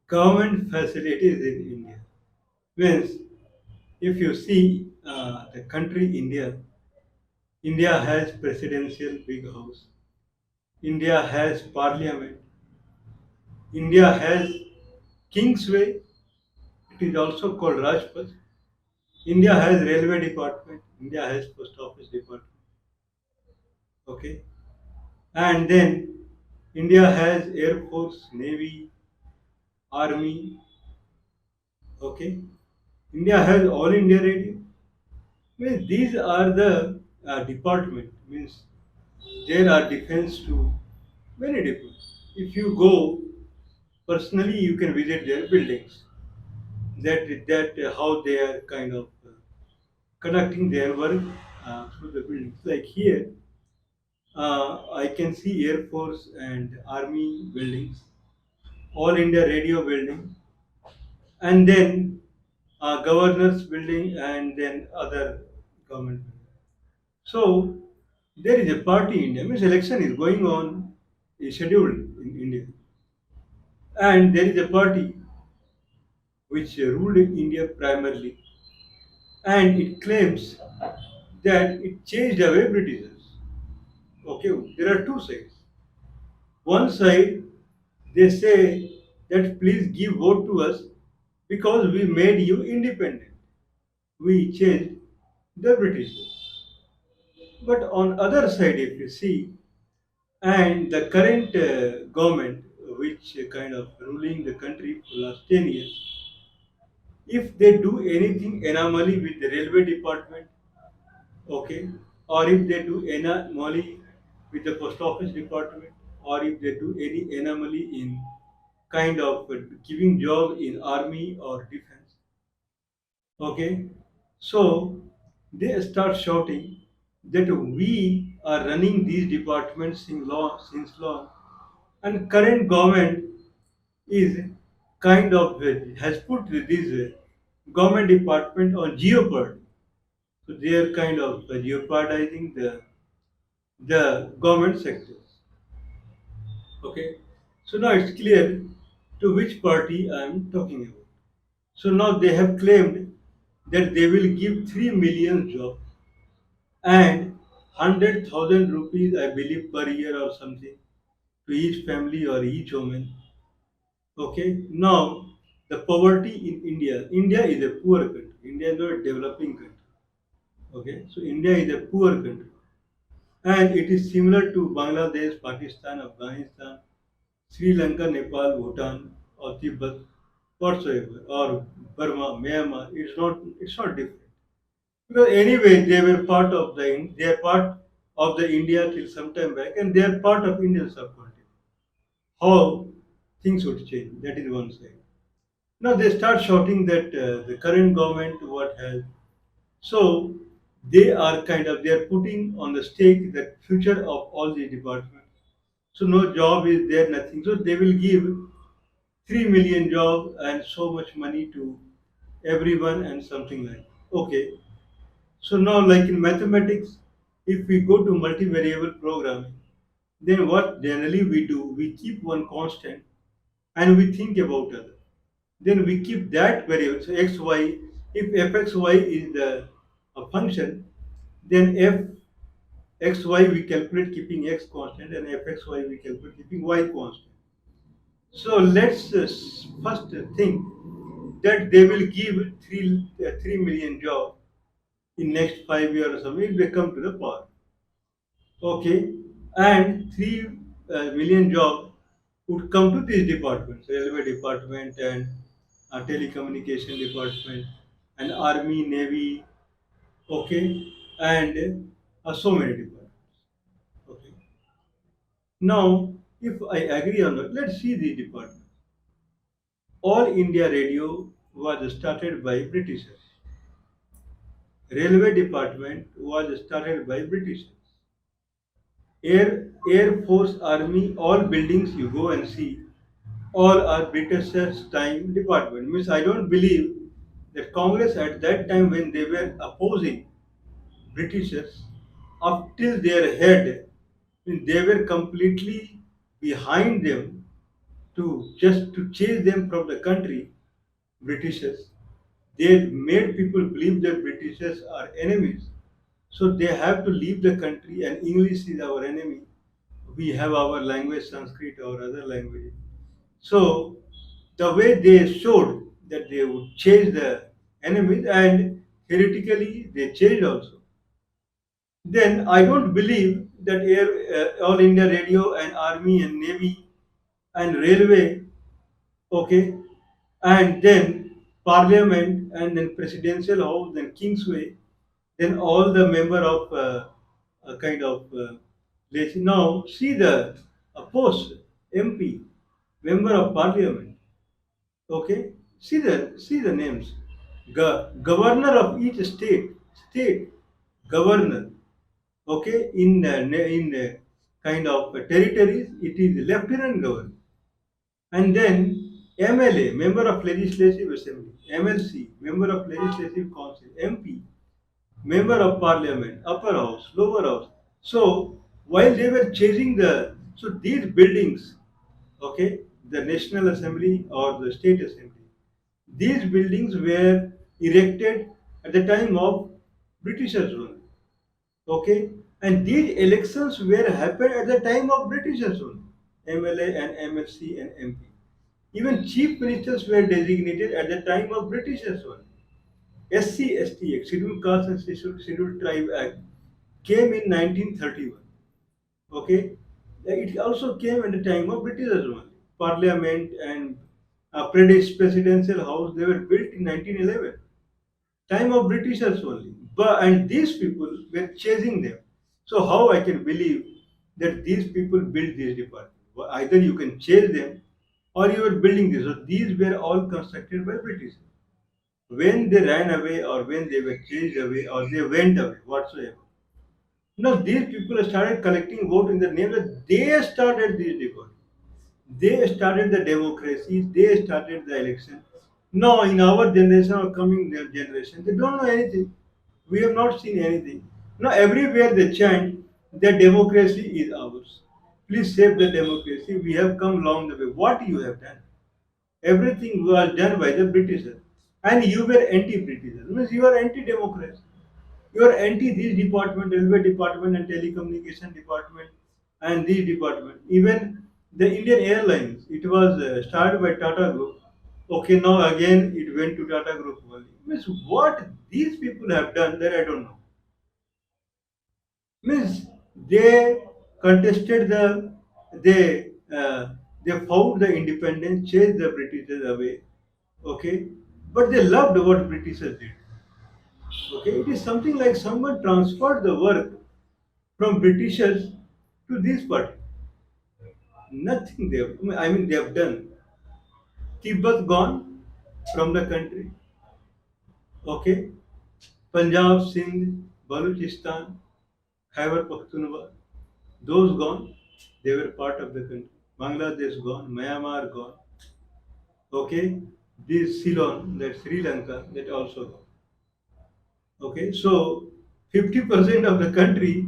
government facilities in India. Means, if you see the country India, India has presidential big house. India has parliament. India has Kingsway. It is also called Rajpath. India has railway department. India has post office department. Okay, and then India has air force, navy, army. Okay, India has all India radio. Means these are the department. Means there are defense to many departments. If you go personally, you can visit their buildings. That how they are kind of conducting their work through the buildings. Like here, I can see Air Force and Army buildings, All India Radio building, and then Governor's building, and then other government buildings. So there is a party in India. Means election is going on, is scheduled in India, and there is a party which ruled in India primarily, and it claims that it changed away Britishers. Okay, there are two sides. One side, they say that please give vote to us because we made you independent. We changed the Britishers. But on other side, if you see, and the current government, which kind of ruling the country for last 10 years, if they do anything anomaly with the railway department, okay, or if they do anomaly with the post office department, or if they do any anomaly in kind of giving job in army or defense, okay, so they start shouting that we are running these departments since long, and current government is kind of has put this government department on jeopardy. So they are kind of jeopardizing the government sectors. Okay. So now it's clear to which party I am talking about. So now they have claimed that they will give 3 million jobs and 100,000 rupees, I believe, per year or something to each family or each woman. Okay. Now the poverty in India. India is a poor country. India is not a developing country. Okay. So India is a poor country. And it is similar to Bangladesh, Pakistan, Afghanistan, Sri Lanka, Nepal, Bhutan, or Tibet, whatsoever, or Burma, Myanmar. It's not different. Because anyway, they were part of they are part of the India till some time back, and they are part of Indian subcontinent. How things would change? That is one side. Now they start shouting that the current government what has. So they are putting on the stake the future of all the departments. So no job is there, nothing. So they will give 3 million jobs and so much money to everyone and something like. Okay. So now, like in mathematics, if we go to multivariable programming, then what generally we do, we keep one constant and we think about other. Then we keep that variable. So x, y, if fxy is the a function, then fxy we calculate keeping x constant and fxy we calculate keeping y constant. So let's first think that they will give 3 million jobs in next 5 years or something. It will come to the power. Okay, and 3 million jobs would come to these departments, railway department and telecommunication department and army, navy. Okay, and so many departments. Okay, now if I agree on that, let's see the department. All India Radio was started by Britishers. Railway department was started by Britishers. Air Force, Army, all buildings you go and see, all are Britishers' time department. Means I don't believe that Congress at that time when they were opposing Britishers, up till their head, they were completely behind them to just to chase them from the country, Britishers. They made people believe that Britishers are enemies. So they have to leave the country and English is our enemy. We have our language, Sanskrit or other language. So the way they showed that they would chase the enemies and theoretically they changed also. Then I don't believe that All India Radio and Army and Navy and Railway, okay, and then Parliament and then Presidential House, then Kingsway, then all the member of a kind of now see the post MP, member of Parliament, okay, see the names, governor of each state governor, okay, in kind of territories it is lieutenant governor, and then MLA, member of Legislative Assembly, MLC, member of Legislative Council, MP, member of Parliament, upper house, lower house. So while they were chasing these buildings, okay, the National Assembly or the State Assembly, these buildings were erected at the time of Britishers rule, okay, and these elections were happened at the time of Britishers rule, MLA and MLC and MP. Even chief ministers were designated at the time of Britishers rule. SC/ST Act, Scheduled Caste and Scheduled Tribe Act, came in 1931. Okay, it also came at the time of Britishers only. Parliament and presidential house, they were built in 1911. Time of Britishers only. But and these people were chasing them. So how I can believe that these people built this department? Well, either you can chase them or you are building this. So these were all constructed by British. When they ran away or when they were chased away or they went away, whatsoever. Now these people started collecting vote in the name that they started this debate. They started the democracy, they started the election. Now in our generation or coming generation, they don't know anything. We have not seen anything. Now everywhere they chant that democracy is ours. Please save the democracy. We have come long the way. What you have done? Everything was done by the Britishers. And you were anti-Britishers. Means you are anti-democracy. You are anti this department, railway department and telecommunication department and this department. Even the Indian Airlines, it was started by Tata Group. Okay, now again it went to Tata Group only. Means what these people have done that I don't know. Means they contested they they fought the independence, chased the Britishers away. Okay, but they loved what Britishers did. Okay, it is something like someone transferred the work from Britishers to this party. Nothing they have, I mean, they have done. Tibet gone from the country. Okay, Punjab, Sindh, Baluchistan, Khyber Pakhtunkhwa, those gone. They were part of the country. Bangladesh gone, Myanmar gone. Okay, this Ceylon, that Sri Lanka, that also gone. Okay, so 50% of the country,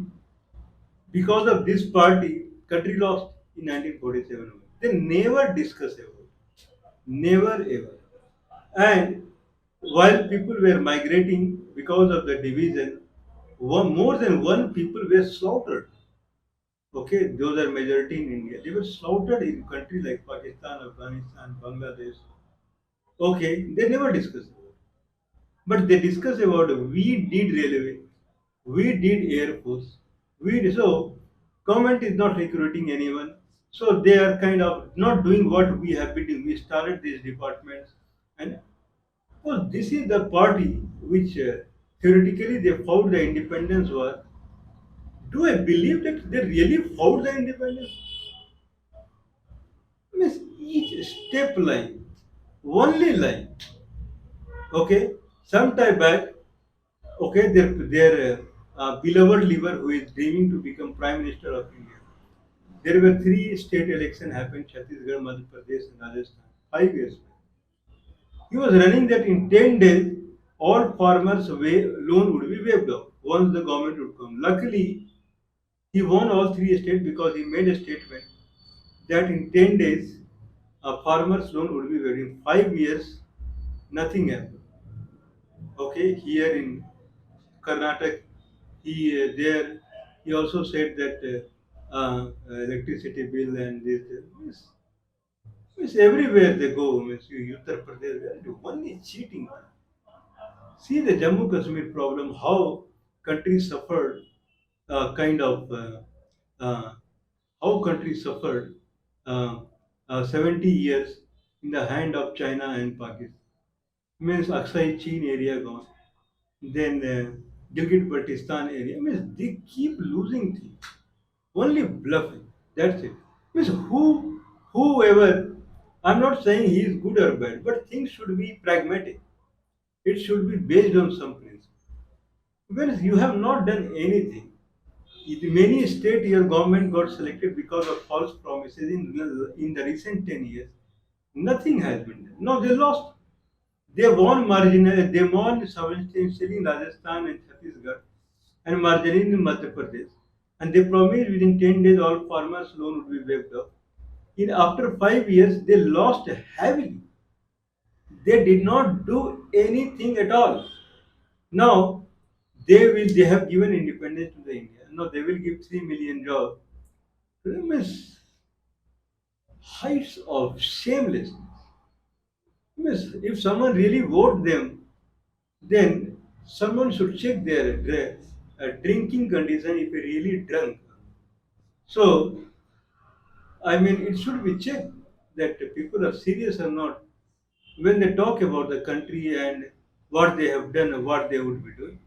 because of this party, country lost in 1947. They never discuss about it. Never ever. And while people were migrating because of the division, more than one people were slaughtered. Okay, those are majority in India. They were slaughtered in countries like Pakistan, Afghanistan, Bangladesh. Okay, they never discuss about it. But they discuss about we did railway, we did air force, so government is not recruiting anyone. So they are kind of not doing what we have been doing. We started these departments, and well, this is the party which theoretically they fought the independence war. Do I believe that they really fought the independence? Means each step line, only line. Okay, some time back, okay, their beloved leader who is dreaming to become Prime Minister of India. There were three state elections happened: Chhattisgarh, Madhya Pradesh, and Rajasthan. 5 years. He was running that in 10 days, all farmers' loan would be waived off once the government would come. Luckily, he won all three states because he made a statement that in 10 days a farmer's loan would be waiting 5 years, nothing happened. Okay, here in Karnataka, there he also said that electricity bill and this means everywhere they go, means you Uttar Pradesh, they are only cheating. See the Jammu Kashmir problem, how country suffered, kind of uh, how country suffered uh, 70 years in the hand of China and Pakistan. Means Aksai Chin area gone, then Gilgit Baltistan area. Means they keep losing things, only bluffing. That's it. Means whoever, I'm not saying he is good or bad, but things should be pragmatic. It should be based on some principle. Whereas you have not done anything. In many states, your government got selected because of false promises in the recent 10 years. Nothing has been done. No, they lost. They won marginal. They won substantially in Rajasthan and Chhattisgarh and marginally in Madhya Pradesh. And they promised within 10 days all farmers' loan would be waived off. In after 5 years, they lost heavily. They did not do anything at all. Now they have given independence to the India. Now they will give 3 million jobs. Problem is heights of shamelessness. Means if someone really vote them, then someone should check their drinking condition if he really drunk. So I mean it should be checked that people are serious or not when they talk about the country and what they have done or what they would be doing.